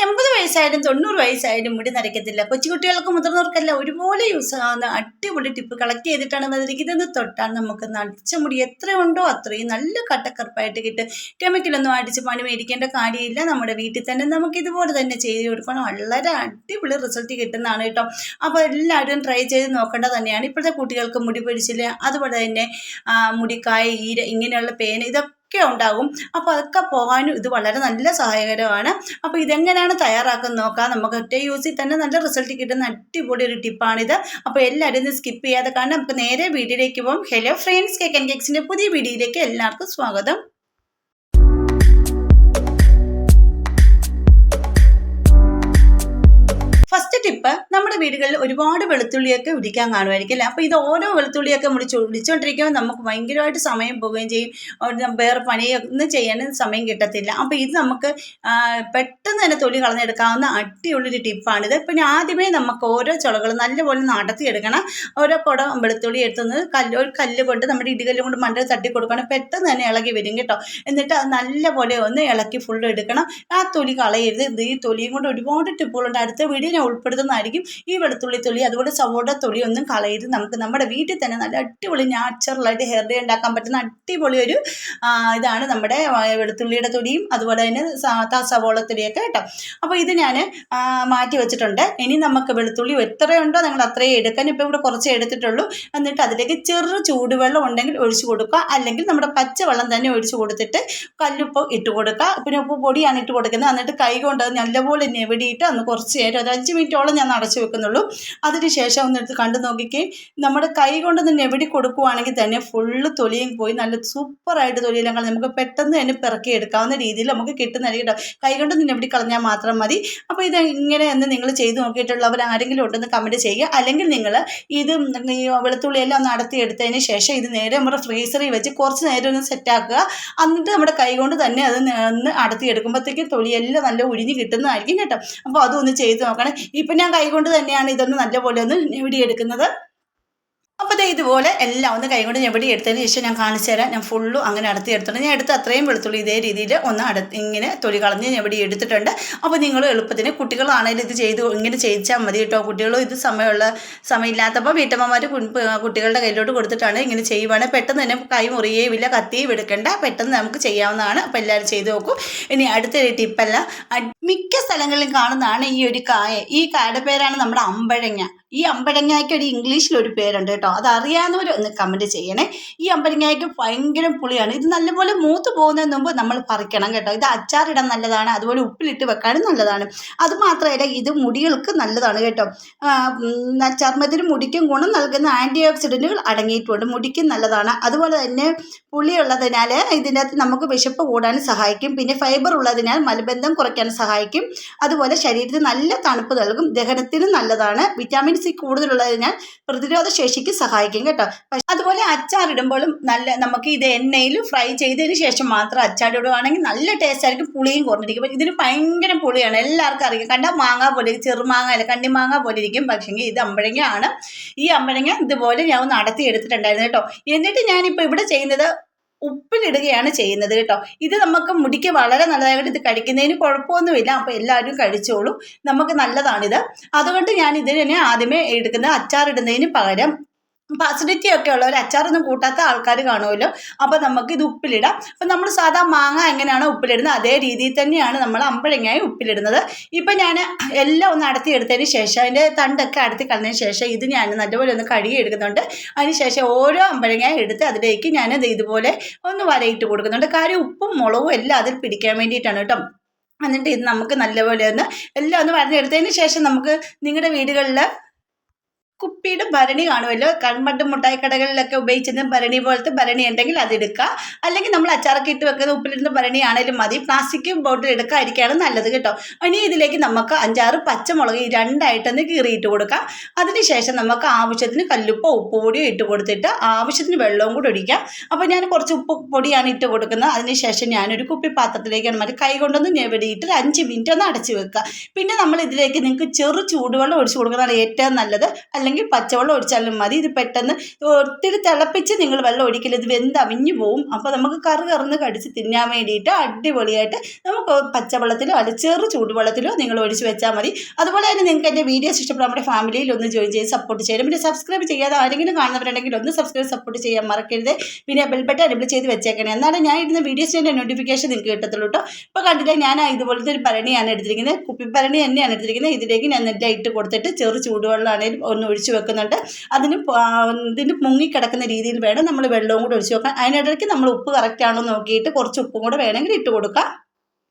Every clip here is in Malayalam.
80 വയസ്സായാലും 90 വയസ്സായാലും മുടി നരയ്ക്കത്തില്ല. കൊച്ചുകുട്ടികൾക്ക് മുതിർന്നവർക്കെല്ലാം ഒരുപോലെ യൂസ് ആവുന്ന അടിപൊളി ടിപ്പ് കളക്ട് ചെയ്തിട്ടാണ് വന്നിരിക്കുന്നത്. തൊട്ടാൽ നമുക്ക് നരച്ച മുടി എത്രയുണ്ടോ അത്രയും നല്ല കട്ടക്കറുപ്പായിട്ട് കിട്ടും. കെമിക്കലൊന്നും അടിച്ച് പണി മേടിക്കേണ്ട കാര്യമില്ല. നമ്മുടെ വീട്ടിൽ തന്നെ നമുക്ക് ഇതുപോലെ തന്നെ ചെയ്ത് കൊടുക്കണം. വളരെ അടിപൊളി റിസൾട്ട് കിട്ടുന്നതാണ് കേട്ടോ. അപ്പോൾ എല്ലാവരും ട്രൈ ചെയ്ത് നോക്കേണ്ടത് തന്നെയാണ്. ഇപ്പോഴത്തെ കുട്ടികൾക്ക് മുടി പൊഴിച്ചില്, അതുപോലെ തന്നെ മുടിക്കായ, ഈര, ഇങ്ങനെയുള്ള പേന, ഇതൊക്കെ ഉണ്ടാകും. അപ്പോൾ അതൊക്കെ പോകാനും ഇത് വളരെ നല്ല സഹായകരമാണ്. അപ്പോൾ ഇതെങ്ങനെയാണ് തയ്യാറാക്കുന്നത് നോക്കാം. നമുക്ക് ഒറ്റ യൂസിൽ തന്നെ നല്ല റിസൾട്ട് കിട്ടുന്ന അടിപൊളി ഒരു ടിപ്പാണിത്. അപ്പോൾ എല്ലാവരും ഇത് സ്കിപ്പ് ചെയ്യാതെ കാരണം നമുക്ക് നേരെ വീഡിയോയിലേക്ക് പോകും. ഹലോ ഫ്രണ്ട്സ്, കേക്ക് ആൻഡ് കേക്സിൻ്റെ പുതിയ വീഡിയോയിലേക്ക് എല്ലാവർക്കും സ്വാഗതം. ഫസ്റ്റ് ടിപ്പ്, നമ്മുടെ വീടുകളിൽ ഒരുപാട് വെളുത്തുള്ളിയൊക്കെ ഉരിക്കാൻ കാണുമായിരിക്കും അല്ലേ. അപ്പോൾ ഇത് ഓരോ വെളുത്തുള്ളിയൊക്കെ ഉടിച്ചുകൊണ്ടിരിക്കുമ്പോൾ നമുക്ക് ഭയങ്കരമായിട്ട് സമയം പോവുകയും ചെയ്യും. വേറെ പണിയൊന്നും ചെയ്യാനും സമയം കിട്ടത്തില്ല. അപ്പോൾ ഇത് നമുക്ക് പെട്ടെന്ന് തന്നെ തൊലി കളഞ്ഞെടുക്കാവുന്ന അടിപൊളിയൊരു ടിപ്പാണിത്. പിന്നെ ആദ്യമേ നമുക്ക് ഓരോ ചുളകളും നല്ലപോലെ നടത്തിയെടുക്കണം. ഓരോ കുടം വെളുത്തുള്ളി എടുത്തുന്നത് ഒരു കല്ല് കൊണ്ട്, നമ്മുടെ ഇടികല്ല് കൊണ്ട് മണ്ടയിൽ തട്ടി കൊടുക്കണം. പെട്ടെന്ന് തന്നെ ഇളകി വരും കേട്ടോ. എന്നിട്ട് അത് നല്ലപോലെ ഒന്ന് ഇളക്കി ഫുള്ള് എടുക്കണം. ആ തൊലി കളയരുത്. ഈ തൊലിയും കൊണ്ട് ഒരുപാട് ടിപ്പുകളുണ്ട്. അടുത്ത വീഡിയോ ഞാൻ ഉൾപ്പെടുത്തുന്നതായിരിക്കും. ഈ വെളുത്തുള്ളി തൊലി, അതുപോലെ സവോള തൊലി ഒന്നും കളയരുത്. നമുക്ക് നമ്മുടെ വീട്ടിൽ തന്നെ നല്ല അടിപൊളി നാച്ചുറലായിട്ട് ഹെയർ ഡേ ഉണ്ടാക്കാൻ പറ്റുന്ന അടിപൊളി ഒരു ഇതാണ് നമ്മുടെ വെളുത്തുള്ളിയുടെ തൊലിയും അതുപോലെ തന്നെ സവോള തൊലിയൊക്കെ കേട്ടോ. അപ്പോൾ ഇത് ഞാൻ മാറ്റി വെച്ചിട്ടുണ്ട്. ഇനി നമുക്ക് വെളുത്തുള്ളി എത്രയുണ്ടോ നിങ്ങൾ അത്രയും എടുക്കാൻ. ഇപ്പോൾ ഇവിടെ കുറച്ച് എടുത്തിട്ടുള്ളൂ. എന്നിട്ട് അതിലേക്ക് ചെറു ചൂടുവെള്ളം ഉണ്ടെങ്കിൽ ഒഴിച്ചു കൊടുക്കുക, അല്ലെങ്കിൽ നമ്മുടെ പച്ചവെള്ളം തന്നെ ഒഴിച്ചു കൊടുത്തിട്ട് കല്ലുപ്പ് ഇട്ട് കൊടുക്കുക. പിന്നെ ഉപ്പ് പൊടിയാണ് ഇട്ട് കൊടുക്കുന്നത്. എന്നിട്ട് കൈ കൊണ്ട് നല്ലപോലെ ഞെവിടിയിട്ട് അന്ന് കുറച്ച് നേരം ഒരു 5 മിനിറ്റോളം ഞാൻ അടച്ചു വെക്കുന്നുള്ളൂ. അതിനുശേഷം ഒന്ന് എടുത്ത് കണ്ടു നോക്കിക്കേ. നമ്മുടെ കൈ കൊണ്ടൊന്ന് ഞെവിടി കൊടുക്കുവാണെങ്കിൽ തന്നെ ഫുള്ള് തൊലിയും പോയി നല്ല സൂപ്പറായിട്ട് തൊലിയെല്ലാം കളഞ്ഞ് നമുക്ക് പെട്ടെന്ന് തന്നെ പിറക്കി എടുക്കാവുന്ന രീതിയിൽ നമുക്ക് കിട്ടുന്നതായിരിക്കും കേട്ടോ. കൈ കൊണ്ടൊന്ന് ഞെവിടി കളഞ്ഞാൽ മാത്രം മതി. അപ്പോൾ ഇത് ഇങ്ങനെ ഒന്ന് നിങ്ങൾ ചെയ്ത് നോക്കിയിട്ടുള്ളവർ ആരെങ്കിലും ഉണ്ടെന്ന് കമൻറ്റ് ചെയ്യുക. അല്ലെങ്കിൽ നിങ്ങൾ ഇത് ഈ വെളുത്തുള്ളിയെല്ലാം ഒന്ന് അടത്തിയെടുത്തതിന് ശേഷം ഇത് നേരെ നമ്മുടെ ഫ്രീസറിൽ വെച്ച് കുറച്ച് നേരം ഒന്ന് സെറ്റാക്കുക. എന്നിട്ട് നമ്മുടെ കൈ കൊണ്ട് തന്നെ അത് ഒന്ന് അടത്തിയെടുക്കുമ്പോഴത്തേക്കും തൊലിയെല്ലാം നല്ല ഉരിഞ്ഞ് കിട്ടുന്നതായിരിക്കും കേട്ടോ. അപ്പോൾ അതൊന്ന് ചെയ്ത് നോക്കണം. ഇപ്പം ഞാൻ കൈകൊണ്ട് തന്നെയാണ് ഇതൊന്ന് നല്ലപോലെ ഒന്ന് ഞെവിടിയെടുക്കുന്നത്. അപ്പോൾ ഇതുപോലെ എല്ലാം ഒന്ന് കൈകൊണ്ട് ഞെവിടി എടുത്തതിന് ശേഷം ഞാൻ കാണിച്ചു തരാം. ഞാൻ ഫുള്ളും അങ്ങനെ എടുത്തിട്ടുണ്ട്. ഞാൻ എടുത്ത് അത്രയും വെളുത്തുള്ളി ഇതേ രീതിയിൽ ഒന്ന് ഇങ്ങനെ തൊലി കളഞ്ഞ് ഞെവിടി എടുത്തിട്ടുണ്ട്. അപ്പോൾ നിങ്ങൾ എളുപ്പത്തിന് കുട്ടികളാണെങ്കിലും ഇത് ഇങ്ങനെ ചെയ്യിച്ചാൽ മതി കേട്ടോ. കുട്ടികളും ഇത് സമയമില്ലാത്തപ്പോൾ വീട്ടമ്മമാർ കുട്ടികളുടെ കയ്യിലോട്ട് കൊടുത്തിട്ടാണ് ഇങ്ങനെ ചെയ്യുവാണെങ്കിൽ പെട്ടെന്ന് തന്നെ കൈ മുറിയേയില്ല, കത്തിയും എടുക്കേണ്ട, പെട്ടെന്ന് നമുക്ക് ചെയ്യാവുന്നതാണ്. അപ്പോൾ എല്ലാവരും ചെയ്ത് നോക്കും. ഇനി അടുത്തൊരു ടിപ്പല്ല, മിക്ക സ്ഥലങ്ങളിലും കാണുന്നതാണ് ഈ ഒരു കായ. ഈ കായുടെ പേരാണ് നമ്മുടെ അമ്പഴങ്ങ. ഈ അമ്പഴങ്ങയ്ക്ക് ഒരു ഇംഗ്ലീഷിലൊരു പേരുണ്ട് കേട്ടോ. അത് അറിയാവുന്നവർ ഒന്ന് കമൻറ്റ് ചെയ്യണേ. ഈ അമ്പഴങ്ങയ്ക്ക് ഭയങ്കര പുളിയാണ്. ഇത് നല്ലപോലെ മൂത്ത് പോകുന്നതിന് മുമ്പ് നമ്മൾ പറിക്കണം കേട്ടോ. ഇത് അച്ചാറിടാൻ നല്ലതാണ്, അതുപോലെ ഉപ്പിലിട്ട് വെക്കാനും നല്ലതാണ്. അതുമാത്രമല്ല ഇത് മുടികൾക്ക് നല്ലതാണ് കേട്ടോ. ചർമ്മത്തിനും മുടിക്കും ഗുണം നൽകുന്ന ആൻറ്റി ഓക്സിഡൻറ്റുകൾ അടങ്ങിയിട്ടുണ്ട്. മുടിക്കും നല്ലതാണ്. അതുപോലെ തന്നെ പുളിയുള്ളതിനാൽ ഇതിനകത്ത് നമുക്ക് വിശപ്പ് കൂടാനും സഹായിക്കും. പിന്നെ ഫൈബർ ഉള്ളതിനാൽ മലബന്ധം കുറയ്ക്കാനും സഹായിക്കും. അതുപോലെ ശരീരത്തിന് നല്ല തണുപ്പ് നൽകും. ദഹനത്തിനും നല്ലതാണ്. വിറ്റാമിൻ സി കൂടുതലുള്ളതിനാൽ പ്രതിരോധ ശേഷിക്ക് സഹായിക്കും കേട്ടോ. അതുപോലെ അച്ചാറിടുമ്പോഴും നമുക്ക് ഇത് എണ്ണയിൽ ഫ്രൈ ചെയ്തതിന് ശേഷം മാത്രം അച്ചാറിടുകയാണെങ്കിൽ നല്ല ടേസ്റ്റ് ആയിരിക്കും. പുളിയും കുറഞ്ഞിരിക്കും. ഇതിന് ഭയങ്കര പുളിയാണ്, എല്ലാവർക്കും അറിയാം. കണ്ടാൽ മാങ്ങ പോലെ, ചെറുമാങ്ങ അല്ല കണ്ണിമാങ്ങ പോലെ ഇരിക്കും. പക്ഷേങ്കിൽ ഇത് അമ്പഴങ്ങ ആണ്. ഈ അമ്പഴങ്ങ ഇതുപോലെ ഞാൻ ഒന്ന് എടുത്തിട്ടുണ്ടായിരുന്നു കേട്ടോ. എന്നിട്ട് ഞാനിപ്പോൾ ഇവിടെ ചെയ്യുന്നത് ഉപ്പിലിടുകയാണ് ചെയ്യുന്നത് കേട്ടോ. ഇത് നമുക്ക് മുടിക്ക് വളരെ നല്ലതായിട്ട് ഇത് കഴിക്കുന്നതിന് കുഴപ്പമൊന്നുമില്ല. അപ്പോൾ എല്ലാവരും കഴിച്ചോളൂ, നമുക്ക് നല്ലതാണിത്. അതുകൊണ്ട് ഞാൻ ഇതിനെ ആദ്യമേ എടുക്കുന്നത് അച്ചാറിടുന്നതിന് പകരം അസിഡിറ്റി ഒക്കെ ഉള്ളവർ അച്ചാറൊന്നും കൂട്ടാത്ത ആൾക്കാർ കാണുമല്ലോ. അപ്പോൾ നമുക്ക് ഇത് ഉപ്പിലിടാം. അപ്പം നമ്മൾ സാധാ മാങ്ങ എങ്ങനെയാണോ ഉപ്പിലിടുന്നത് അതേ രീതിയിൽ തന്നെയാണ് നമ്മൾ അമ്പഴങ്ങായി ഉപ്പിലിടുന്നത്. ഇപ്പം ഞാൻ എല്ലാം ഒന്ന് എടുത്തതിന് ശേഷം അതിൻ്റെ തണ്ടൊക്കെ അടത്തി കളഞ്ഞതിന് ശേഷം ഇത് ഞാൻ നല്ലപോലെ ഒന്ന് കഴുകി എടുക്കുന്നുണ്ട്. അതിന് ശേഷം ഓരോ അമ്പഴങ്ങായി എടുത്ത് അതിലേക്ക് ഞാൻ ഇതുപോലെ ഒന്ന് വരയിട്ട് കൊടുക്കുന്നുണ്ട്. കാര്യം ഉപ്പും മുളകും എല്ലാം അതിൽ പിടിക്കാൻ വേണ്ടിയിട്ടാണ് കേട്ടോ. എന്നിട്ട് ഇത് നമുക്ക് നല്ലപോലെ ഒന്ന് എല്ലാം ഒന്ന് വരഞ്ഞെടുത്തതിന് ശേഷം നമുക്ക് നിങ്ങളുടെ വീടുകളിൽ കുപ്പിയുടെ ഭരണി കാണുമല്ലോ. പണ്ട് മുട്ടായി കടകളിലൊക്കെ ഉപയോഗിച്ചിരുന്ന ഭരണി പോലത്തെ ഭരണി ഉണ്ടെങ്കിൽ അതെടുക്കുക. അല്ലെങ്കിൽ നമ്മൾ അച്ചാറൊക്കെ ഇട്ട് വെക്കുന്ന ഉപ്പിലിടുന്ന ഭരണി ആണെങ്കിലും മതി. പ്ലാസ്റ്റിക് ബോട്ടിൽ എടുക്കാതിരിക്കുകയാണ് നല്ലത് കേട്ടോ. ഇനി ഇതിലേക്ക് നമുക്ക് 5-6 പച്ചമുളക് രണ്ടായിട്ടൊന്ന് കീറിയിട്ട് കൊടുക്കാം. അതിനുശേഷം നമുക്ക് ആവശ്യത്തിന് കല്ലുപ്പോ ഉപ്പ് പൊടിയോ ഇട്ട് കൊടുത്തിട്ട് ആവശ്യത്തിന് വെള്ളവും കൂടി ഒഴിക്കാം. അപ്പോൾ ഞാൻ കുറച്ച് ഉപ്പ് പൊടിയാണ് ഇട്ട് കൊടുക്കുന്നത്. അതിനുശേഷം ഞാനൊരു കുപ്പി പാത്രത്തിലേക്കാണ് മതി കൈ കൊണ്ടൊന്ന് ഞെവിടിയിട്ട് 5 മിനിറ്റ് ഒന്ന് അടച്ചു വെക്കുക. പിന്നെ നമ്മൾ ഇതിലേക്ക് നിങ്ങൾക്ക് ചെറു ചൂടുവെള്ളം ഒഴിച്ചു കൊടുക്കുന്നതാണ് ഏറ്റവും നല്ലത്. അല്ലെങ്കിൽ പച്ചവെള്ളം ഒഴിച്ചാലും മതി. ഇത് പെട്ടെന്ന് ഒത്തിരി തിളപ്പിച്ച് നിങ്ങൾ വെള്ളം ഒഴിക്കില്ല, ഇത് വെന്ത് അവിഞ്ഞു പോവും. അപ്പോൾ നമുക്ക് കറുകറന്ന് കടിച്ച് തിന്നാൻ വേണ്ടിയിട്ട് അടിപൊളിയായിട്ട് നമുക്ക് പച്ചവെള്ളത്തിലോ അല്ലെങ്കിൽ ചെറു ചൂടുവെള്ളത്തിലോ നിങ്ങൾ ഒഴിച്ച് വെച്ചാൽ മതി. അതുപോലെ തന്നെ നിങ്ങൾക്ക് എൻ്റെ വീഡിയോസ് ഇഷ്ടപ്പെടും നമ്മുടെ ഫാമിലിയിൽ ഒന്ന് ജോയിൻ ചെയ്ത് സപ്പോർട്ട് ചെയ്യണം. പിന്നെ സബ്സ്ക്രൈബ് ചെയ്യാതെ ആരെങ്കിലും കാണുന്നവരുണ്ടെങ്കിൽ ഒന്ന് സബ്സ്ക്രൈബ് സപ്പോർട്ട് ചെയ്യാൻ മറക്കരുത്. പിന്നെ ബെൽ ബട്ടൺ എനേബിൾ ചെയ്ത് വെച്ചേക്കണേ, എന്നാലും ഞാൻ ഇടുന്ന വീഡിയോസിൻ്റെ നോട്ടിഫിക്കേഷൻ നിങ്ങൾക്ക് കിട്ടത്തുള്ളൂ കേട്ടോ. ഇപ്പോൾ കണ്ടില്ലേ, ഞാൻ ഇതുപോലത്തെ ഒരു ഭരണിയാണ് എടുത്തിരിക്കുന്നത്, കുപ്പിഭരണി തന്നെയാണ് എടുത്തിരിക്കുന്നത്. ഇതിലേക്ക് ഞാൻ നെറ്റ് ഇട്ട് കൊടുത്തിട്ട് ചെറു ചൂടുവെള്ളമാണെങ്കിലും ഒന്ന് ഒഴിച്ച് വെക്കുന്നുണ്ട്. ഇതിന് മുങ്ങിക്കിടക്കുന്ന രീതിയിൽ വേണം നമ്മൾ വെള്ളവും കൂടെ ഒഴിച്ച് വെക്കാൻ. അതിനിടയ്ക്ക് നമ്മൾ ഉപ്പ് കറക്റ്റ് ആണോ നോക്കിയിട്ട് കുറച്ച് ഉപ്പും കൂടെ വേണമെങ്കിൽ ഇട്ട് കൊടുക്കാം.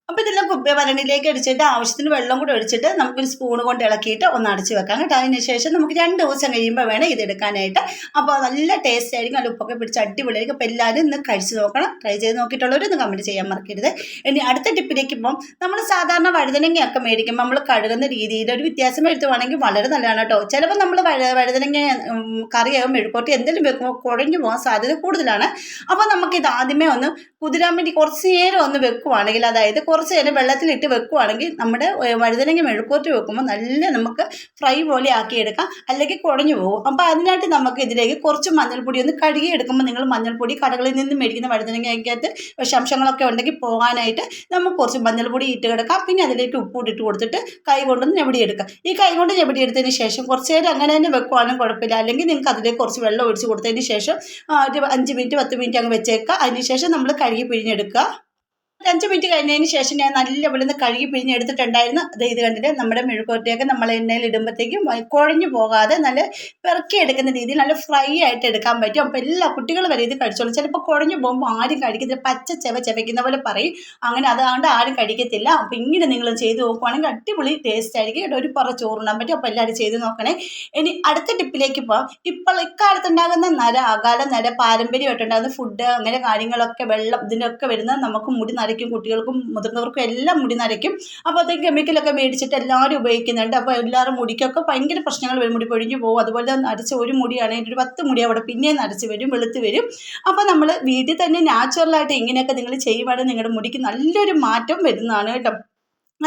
അപ്പോൾ ഇതെല്ലാം ഭരണിയിലേക്ക് അടിച്ചിട്ട് ആവശ്യത്തിന് വെള്ളം കൂടെ ഒഴിച്ചിട്ട് നമുക്കൊരു സ്പൂൺ കൊണ്ട് ഇളക്കിയിട്ട് ഒന്ന് അടച്ച് വെക്കാം കേട്ടോ. അതിന് ശേഷം നമുക്ക് 2 ദിവസം കഴിയുമ്പോൾ വേണം ഇതെടുക്കാനായിട്ട്. അപ്പോൾ നല്ല ടേസ്റ്റ് ആയിരിക്കും, നല്ല ഉപ്പൊക്കെ പിടിച്ച് അടിപൊളിയായിരിക്കും. അപ്പോൾ എല്ലാവരും ഇന്ന് കഴിച്ച് നോക്കണം. ട്രൈ ചെയ്ത് നോക്കിയിട്ടുള്ളവരൊന്ന് കമൻറ്റ് ചെയ്യാൻ മറക്കരുത്. ഇനി അടുത്ത ടിപ്പിലേക്ക് ഇപ്പം നമ്മൾ സാധാരണ വഴുതനങ്ങയൊക്കെ മേടിക്കുമ്പോൾ നമ്മൾ കഴുകുന്ന രീതിയിൽ ഒരു വ്യത്യാസം വരുത്തുവാണെങ്കിൽ വളരെ നല്ലതാണ് കേട്ടോ. ചിലപ്പോൾ നമ്മൾ വഴുതനങ്ങ കറിയോ മെഴുക്കോട്ടി എന്തെങ്കിലും വെക്കുമ്പോൾ കുഴഞ്ഞു പോകാൻ സാധ്യത കൂടുതലാണ്. അപ്പോൾ നമുക്കിത് ആദ്യമേ ഒന്ന് കുതിരാൻ വേണ്ടി കുറച്ച് നേരം ഒന്ന് വെക്കുവാണെങ്കിൽ, അതായത് കുറച്ച് നേരം വെള്ളത്തിലിട്ട് വെക്കുവാണെങ്കിൽ നമ്മുടെ വഴുതനങ്ങ മെഴുക്കോട്ടി വെക്കുമ്പോൾ നല്ല നമുക്ക് ഫ്രൈ പോലെ ആക്കിയെടുക്കാം, അല്ലെങ്കിൽ കുഴഞ്ഞു പോകും. അപ്പോൾ അതിനായിട്ട് നമുക്ക് ഇതിലേക്ക് കുറച്ച് മഞ്ഞൾപ്പൊടി ഒന്ന് കഴുകി എടുക്കുമ്പോൾ നിങ്ങൾ മഞ്ഞൾപ്പൊടി കടകളിൽ നിന്ന് മേടിക്കുന്ന വഴുതനങ്ങയ്ക്കകത്ത് വിഷാംശങ്ങളൊക്കെ ഉണ്ടെങ്കിൽ പോകാനായിട്ട് നമുക്ക് കുറച്ച് മഞ്ഞൾപ്പൊടി ഇട്ട് കിടക്കാം. പിന്നെ അതിലേക്ക് ഉപ്പ് ഇട്ട് കൊടുത്തിട്ട് കൈ കൊണ്ടൊന്ന് ഞെവിടിയെടുക്കാം. ഈ കൈ കൊണ്ട് ഞെവിടിയെടുത്തതിന് ശേഷം കുറച്ച് നേരം അങ്ങനെ തന്നെ വെക്കുവാനും കുഴപ്പമില്ല. അല്ലെങ്കിൽ നിങ്ങൾക്ക് അതിലേക്ക് കുറച്ച് വെള്ളം ഒഴിച്ച് കൊടുത്തതിന് ശേഷം ഒരു 5 മിനിറ്റ് 10 മിനിറ്റ് അങ്ങ് വെച്ചേക്കുക. അതിന് ശേഷം നമ്മൾ കഴുകി പിഴിഞ്ഞെടുക്കുക. 5 മിനിറ്റ് കഴിഞ്ഞതിന് ശേഷം ഞാൻ നല്ലപോലെ ഒന്ന് കഴുകി പിഴിഞ്ഞെടുത്തിട്ടുണ്ടായിരുന്നു. ഇത് കണ്ടിട്ട് നമ്മുടെ മെഴുക്കോട്ടിയൊക്കെ നമ്മൾ എണ്ണയിൽ ഇടുമ്പോഴത്തേക്കും കുഴഞ്ഞു പോകാതെ നല്ല പെറുക്കി എടുക്കുന്ന രീതിയിൽ നല്ല ഫ്രൈ ആയിട്ട് എടുക്കാൻ പറ്റും. അപ്പോൾ എല്ലാ കുട്ടികൾ വരെ ഇത് കഴിച്ചോളും. ചിലപ്പോൾ കുഴഞ്ഞു പോകുമ്പോൾ ആരും കഴിക്കത്തില്ല, പച്ച ചെവയ്ക്കുന്ന പോലെ പറയും. അങ്ങനെ അതുകൊണ്ട് ആരും കഴിക്കത്തില്ല. അപ്പോൾ ഇങ്ങനെ നിങ്ങൾ ചെയ്ത് നോക്കുവാണെങ്കിൽ അടിപൊളി ടേസ്റ്റ് ആയിരിക്കും. ഒരു പറ ചോറുണ്ടാൻ പറ്റും. അപ്പോൾ എല്ലാവരും ചെയ്ത് നോക്കണേ. ഇനി അടുത്ത ടിപ്പിലേക്ക് പോകാം. ഇപ്പോൾ ഇക്കാലത്തുണ്ടാകുന്ന അകാല പാരമ്പര്യമായിട്ടുണ്ടാകുന്ന ഫുഡ് അങ്ങനെ കാര്യങ്ങളൊക്കെ വെള്ളം ഇതിനൊക്കെ വരുന്ന നമുക്ക് മുടി നരയ്ക്കും, കുട്ടികൾക്കും മുതിർന്നവർക്കും എല്ലാം മുടി നരയ്ക്കും. അപ്പോൾ അത് കെമിക്കലൊക്കെ മേടിച്ചിട്ട് എല്ലാവരും ഉപയോഗിക്കുന്നുണ്ട്. അപ്പോൾ എല്ലാവരും മുടിക്കൊക്കെ ഭയങ്കര പ്രശ്നങ്ങൾ വരും, മുടി പൊഴിഞ്ഞു പോകും. അതുപോലെ നരച്ച ഒരു മുടിയാണെങ്കിൽ ഒരു 10 മുടി അവിടെ പിന്നെയും നരച്ച് വരും, വെളുത്ത് വരും. അപ്പോൾ നമ്മൾ വീട്ടിൽ തന്നെ നാച്ചുറലായിട്ട് ഇങ്ങനെയൊക്കെ നിങ്ങൾ ചെയ്യുവാണെങ്കിൽ നിങ്ങളുടെ മുടിക്ക് നല്ലൊരു മാറ്റം വരുന്നതാണ് കേട്ടോ.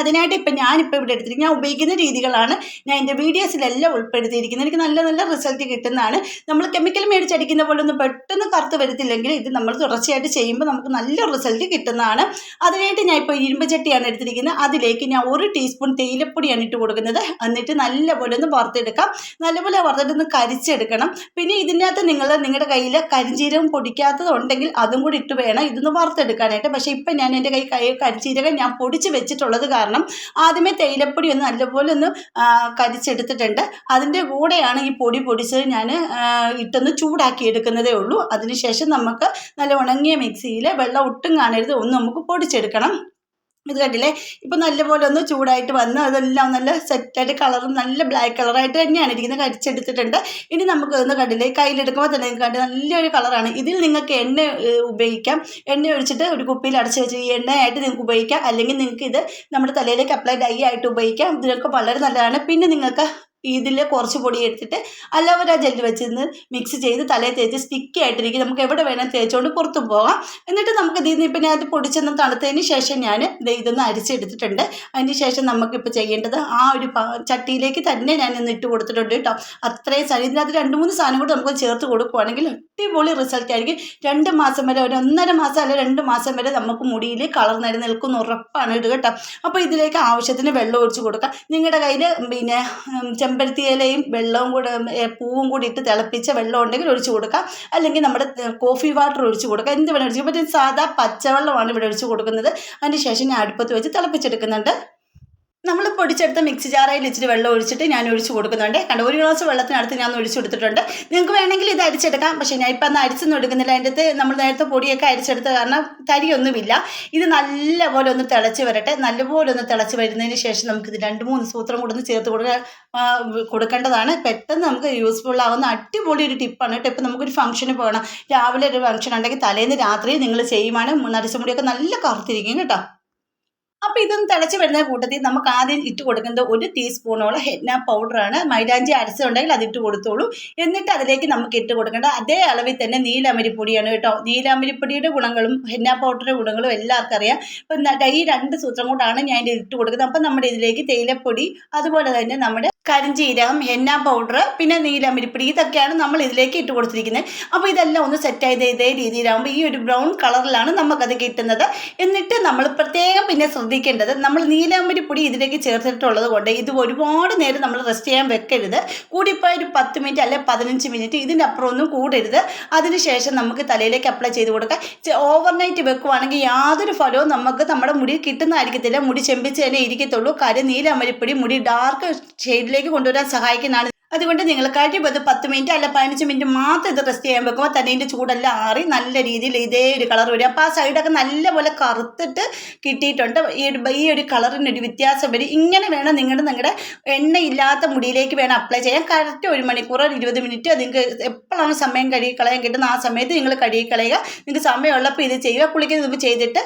അതിനായിട്ട് ഞാനിപ്പോൾ ഇവിടെ എടുത്തിരിക്കുന്നത് ഞാൻ ഉപയോഗിക്കുന്ന രീതികളാണ് ഞാൻ എൻ്റെ വീഡിയോസിലെല്ലാം ഉൾപ്പെടുത്തിയിരിക്കുന്നത്. എനിക്ക് നല്ല നല്ല റിസൾട്ട് കിട്ടുന്നതാണ്. നമ്മൾ കെമിക്കൽ മേടിച്ചടിക്കുന്ന പോലെ ഒന്നും പെട്ടെന്ന് കറുത്ത് വരത്തില്ലെങ്കിൽ ഇത് നമ്മൾ തുടർച്ചയായിട്ട് ചെയ്യുമ്പോൾ നമുക്ക് നല്ല റിസൾട്ട് കിട്ടുന്നതാണ്. അതിനായിട്ട് ഞാൻ ഇപ്പോൾ ഇരുമ്പ് ചട്ടിയാണ് എടുത്തിരിക്കുന്നത്. അതിലേക്ക് ഞാൻ 1 ടീസ്പൂൺ തേയിലപ്പൊടിയാണ് ഇട്ട് കൊടുക്കുന്നത്. എന്നിട്ട് നല്ലപോലെ ഒന്ന് വറുത്തെടുക്കാം. നല്ലപോലെ വറുത്തിട്ടൊന്ന് കരിച്ചെടുക്കണം. പിന്നെ ഇതിനകത്ത് നിങ്ങളുടെ കയ്യിൽ കരിഞ്ചീരകം പൊടിക്കാത്തതുണ്ടെങ്കിൽ അതും കൂടി ഇട്ട് വേണം ഇതൊന്ന് വറുത്തെടുക്കാനായിട്ട്. പക്ഷേ ഇപ്പം ഞാൻ എൻ്റെ കരിഞ്ചീരകം ഞാൻ പൊടിച്ച് വെച്ചിട്ടുള്ളത് കാരണം ആദ്യമേ തേയിലപ്പൊടി ഒന്ന് നല്ലപോലെ ഒന്ന് കരിച്ചെടുത്തിട്ടുണ്ട്. അതിൻ്റെ കൂടെയാണ് ഈ പൊടി പൊടിച്ചത് ഞാൻ ഇട്ടൊന്ന് ചൂടാക്കി എടുക്കുന്നതേ ഉള്ളൂ. അതിനുശേഷം നമുക്ക് നല്ല ഉണങ്ങിയ മിക്സിയിൽ വെള്ളം ഒട്ടും കാണരുത് ഒന്ന് നമുക്ക് പൊടിച്ചെടുക്കണം. ഇത് കണ്ടില്ലേ, ഇപ്പം നല്ലപോലെ ഒന്ന് ചൂടായിട്ട് വന്ന് അതെല്ലാം നല്ല സെറ്റായിട്ട് കളറും നല്ല ബ്ലാക്ക് കളറായിട്ട് തന്നെയാണ് ഇരിക്കുന്നത്, കരിച്ചെടുത്തിട്ടുണ്ട്. ഇനി നമുക്ക് ഒന്ന് കണ്ടില്ലേ കയ്യിലെടുക്കുമ്പോൾ തന്നെ കണ്ട് നല്ലൊരു കളറാണ്. ഇതിൽ നിങ്ങൾക്ക് എണ്ണ ഉപയോഗിക്കാം. എണ്ണ ഒഴിച്ചിട്ട് ഒരു കുപ്പിയിൽ അടച്ച് വെച്ച് ഈ എണ്ണയായിട്ട് നിങ്ങൾക്ക് ഉപയോഗിക്കാം. അല്ലെങ്കിൽ നിങ്ങൾക്ക് ഇത് നമ്മുടെ തലയിലേക്ക് അപ്ലൈ ഡൈ ആയിട്ട് ഉപയോഗിക്കാം. ഇതിനൊക്കെ വളരെ നല്ലതാണ്. പിന്നെ നിങ്ങൾക്ക് ഇതിൽ കുറച്ച് പൊടി എടുത്തിട്ട് അലോവേര ജെല്ല് വെച്ചിരുന്ന് മിക്സ് ചെയ്ത് തലയിൽ തേച്ച് സ്റ്റിക്കി ആയിട്ടിരിക്കും. നമുക്ക് എവിടെ വേണം തേച്ചുകൊണ്ട് പുറത്തും പോകാം. എന്നിട്ട് നമുക്ക് പിന്നെ അത് പൊടിച്ചൊന്ന് തണുത്തതിന് ശേഷം ഞാൻ ഇതൊന്ന് അരിച്ചെടുത്തിട്ടുണ്ട്. അതിന് ശേഷം നമുക്കിപ്പോൾ ചെയ്യേണ്ടത് ആ ഒരു ചട്ടിയിലേക്ക് തന്നെ ഞാൻ ഇന്ന് ഇട്ട് കൊടുത്തിട്ടുണ്ട് കേട്ടോ. അത്രയും സാധനം ഇതിനകത്ത് 2-3 സാധനം കൂടി നമുക്ക് ചേർത്ത് കൊടുക്കുകയാണെങ്കിൽ അടിപൊളി റിസൾട്ട് ആയിരിക്കും. 2 മാസം വരെ, ഒരു 1.5 മാസം അല്ല 2 മാസം വരെ നമുക്ക് മുടിയിൽ കളർ നിൽക്കുന്ന ഉറപ്പാണ് ഇത് കേട്ടോ. അപ്പോൾ ഇതിലേക്ക് ആവശ്യത്തിന് വെള്ളം ഒഴിച്ച് കൊടുക്കാം. നിങ്ങളുടെ കയ്യിൽ പിന്നെ ചെമ്പരത്തി ഇലയും വെള്ളവും കൂടെ പൂവും കൂടി ഇട്ട് തിളപ്പിച്ച വെള്ളം ഉണ്ടെങ്കിൽ ഒഴിച്ച് കൊടുക്കാം. അല്ലെങ്കിൽ നമ്മുടെ കോഫി വാട്ടർ ഒഴിച്ച് കൊടുക്കാം. എന്ത് വേണം ഒഴിച്ച്. മറ്റേ സാധാ പച്ചവെള്ളമാണ് ഇവിടെ ഒഴിച്ച് കൊടുക്കുന്നത്. അതിന് ശേഷം ഞാൻ അടുപ്പത്ത് വെച്ച് തിളപ്പിച്ചെടുക്കുന്നുണ്ട്. നമ്മൾ പൊടിച്ചെടുത്ത മിക്സി ജാറയിൽ ഇച്ചിരി വെള്ളം ഒഴിച്ചിട്ട് ഞാൻ ഒഴിച്ച് കൊടുക്കുന്നുണ്ട്. കണ്ടോ, 1 ഗ്ലാസ് വെള്ളത്തിനടുത്ത് ഞാൻ ഒഴിച്ച് കൊടുത്തിട്ടുണ്ട്. നിങ്ങൾക്ക് വേണമെങ്കിൽ ഇത് അരിച്ചെടുക്കാം. പക്ഷേ ഞാൻ ഇപ്പം അന്ന് അരിച്ചൊന്നും എടുക്കുന്നില്ല. അതിൻ്റെ അകത്ത് നമ്മൾ നേരത്തെ പൊടിയൊക്കെ അരിച്ചെടുത്ത കാരണം തരിയൊന്നുമില്ല. ഇത് നല്ലപോലെ ഒന്ന് തിളച്ച് വരട്ടെ. നല്ലപോലെ ഒന്ന് തിളച്ച് വരുന്നതിന് ശേഷം നമുക്കിത് 2-3 സൂത്രം കൂടെ ഒന്ന് ചേർത്ത് കൊടുക്കേണ്ടതാണ്. പെട്ടെന്ന് നമുക്ക് യൂസ്ഫുൾ ആവുന്ന അടിപൊളി ഒരു ടിപ്പാണ്. ടിപ്പ് നമുക്കൊരു ഫംഗ്ഷന് പോകണം, രാവിലെ ഒരു ഫംഗ്ഷൻ ഉണ്ടെങ്കിൽ തലേന്ന് രാത്രി നിങ്ങൾ ചെയ്യുവാണ് നരച്ച മുടിയൊക്കെ നല്ല കറുത്തിരിക്കും കേട്ടോ. അപ്പോൾ ഇതൊന്ന് തിളച്ച് വരുന്ന കൂട്ടത്തിൽ നമുക്ക് ആദ്യം ഇട്ട് കൊടുക്കുന്നത് 1 ടീസ്പൂണോളം ഹെന്ന പൗഡറാണ്. മൈലാഞ്ചി അരച്ചുണ്ടെങ്കിൽ അതിട്ട് കൊടുത്തോളൂ. എന്നിട്ട് അതിലേക്ക് നമുക്ക് ഇട്ട് കൊടുക്കേണ്ട അതേ അളവിൽ തന്നെ നീലമരിപ്പൊടിയാണ് കേട്ടോ. നീലമരിപ്പൊടിയുടെ ഗുണങ്ങളും ഹെന്ന പൗഡറിൻ്റെ ഗുണങ്ങളും എല്ലാവർക്കും അറിയാം. അപ്പം ഈ 2 സൂത്രം കൊണ്ടാണ് ഞാൻ ഇത് ഇട്ട് കൊടുക്കുന്നത്. അപ്പം നമ്മുടെ ഇതിലേക്ക് തേയിലപ്പൊടി, അതുപോലെ തന്നെ നമ്മുടെ കരിഞ്ജീരകം, ഹെന്ന പൗഡർ, പിന്നെ നീലമരിപ്പൊടി, ഇതൊക്കെയാണ് നമ്മൾ ഇതിലേക്ക് ഇട്ട് കൊടുത്തിരിക്കുന്നത്. അപ്പോൾ ഇതെല്ലാം ഒന്ന് സെറ്റ് ചെയ്ത് ഇതേ രീതിയിലാകുമ്പോൾ ഈ ഒരു ബ്രൗൺ കളറിലാണ് നമുക്കത് കിട്ടുന്നത്. എന്നിട്ട് നമ്മൾ പ്രത്യേകം പിന്നെ ശ്രദ്ധിക്കേണ്ടത്, നമ്മൾ നീലമരിപ്പൊടി ഇതിലേക്ക് ചേർത്തിട്ടുള്ളത് കൊണ്ട് ഇത് ഒരുപാട് നേരം നമ്മൾ റെസ്റ്റ് ചെയ്യാൻ വെക്കരുത്. കൂടിപ്പോയ ഒരു 10 മിനിറ്റ് അല്ലെ 15 മിനിറ്റ്, ഇതിൻ്റെ അപ്പുറം ഒന്നും കൂടരുത്. അതിനുശേഷം നമുക്ക് തലയിലേക്ക് അപ്ലൈ ചെയ്ത് കൊടുക്കാം. ഓവർനൈറ്റ് വെക്കുവാണെങ്കിൽ യാതൊരു ഫലവും നമുക്ക് നമ്മുടെ മുടി കിട്ടുന്നതായിരിക്കത്തില്ല. മുടി ചെമ്പിച്ച് തന്നെ ഇരിക്കത്തുള്ളൂ. കാര്യം നീലമരിപ്പൊടി മുടി ഡാർക്ക് ഷെയ്ഡിലേക്ക് കൊണ്ടുവരാൻ സഹായിക്കുന്നതാണ്. അതുകൊണ്ട് നിങ്ങൾ കഴിയുമ്പോൾ 10 മിനിറ്റ് അല്ല 15 മിനിറ്റ് മാത്രം ഇത് റെസ്റ്റ് ചെയ്യാൻ വെക്കുമ്പോൾ തന്നെ ഇതിൻ്റെ ചൂടെല്ലാം ആറി നല്ല രീതിയിൽ ഇതേ ഒരു കളർ വരും. അപ്പോൾ ആ സൈഡൊക്കെ നല്ലപോലെ കറുത്തിട്ട് കിട്ടിയിട്ടുണ്ട്. ഈ ഒരു കളറിനൊരു വ്യത്യാസം വരും. ഇങ്ങനെ വേണം നിങ്ങളുടെ എണ്ണയില്ലാത്ത മുടിയിലേക്ക് വേണം അപ്ലൈ ചെയ്യാൻ. കറക്റ്റ് 1 മണിക്കൂറോ 20 മിനിറ്റ് നിങ്ങൾക്ക് എപ്പോഴാണ് സമയം കഴുകി കളയാൻ കിട്ടുന്ന ആ സമയത്ത് നിങ്ങൾ കഴുകി കളയുക. നിങ്ങൾക്ക് സമയമുള്ളപ്പോൾ ഇത് ചെയ്യുക. കുളിക്കുന്നത് ചെയ്തിട്ട്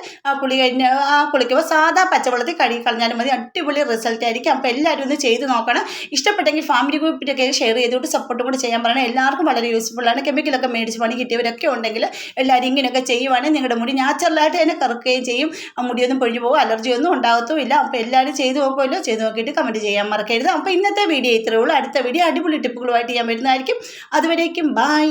കുളിക്കുമ്പോൾ സാധാ പച്ചവെള്ളത്തിൽ കഴുകി കളഞ്ഞാലും മതി. അടിപൊളി റിസൾട്ട് ആയിരിക്കും. അപ്പോൾ എല്ലാവരും ഒന്ന് ചെയ്ത് നോക്കണം. ഇഷ്ടപ്പെട്ടെങ്കിൽ ഫാമിലി ഗ്രൂപ്പിൽ ഷെയർ ചെയ്തുകൊണ്ട് സപ്പോർട്ടും കൂടി ചെയ്യാൻ പറയണം. എല്ലാവർക്കും വളരെ യൂസ്ഫുള്ളാണ്. കെമിക്കലൊക്കെ മേടിച്ച് പണി കിട്ടിയവരൊക്കെ ഉണ്ടെങ്കിൽ എല്ലാവരും ഇങ്ങനെയൊക്കെ ചെയ്യുവാണെങ്കിൽ നിങ്ങളുടെ മുടി നാച്ചുറലായിട്ട് തന്നെ കറുക്കുകയും ചെയ്യും. ആ മുടിയൊന്നും പൊഴിഞ്ഞു പോകും, അലർജിയൊന്നും ഉണ്ടാകത്തുമില്ല. അപ്പോൾ എല്ലാവരും ചെയ്ത് നോക്കുമല്ലോ. ചെയ്ത് നോക്കിയിട്ട് കമൻറ്റ് ചെയ്യാൻ മറക്കരുത്. അപ്പോൾ ഇന്നത്തെ വീഡിയോ ഇത്രയേ ഉള്ളൂ. അടുത്ത വീഡിയോ അടിപൊളി ടിപ്പുകളുമായിട്ട് ഞാൻ വരുന്നതായിരിക്കും. അതുവരേക്കും ബൈ.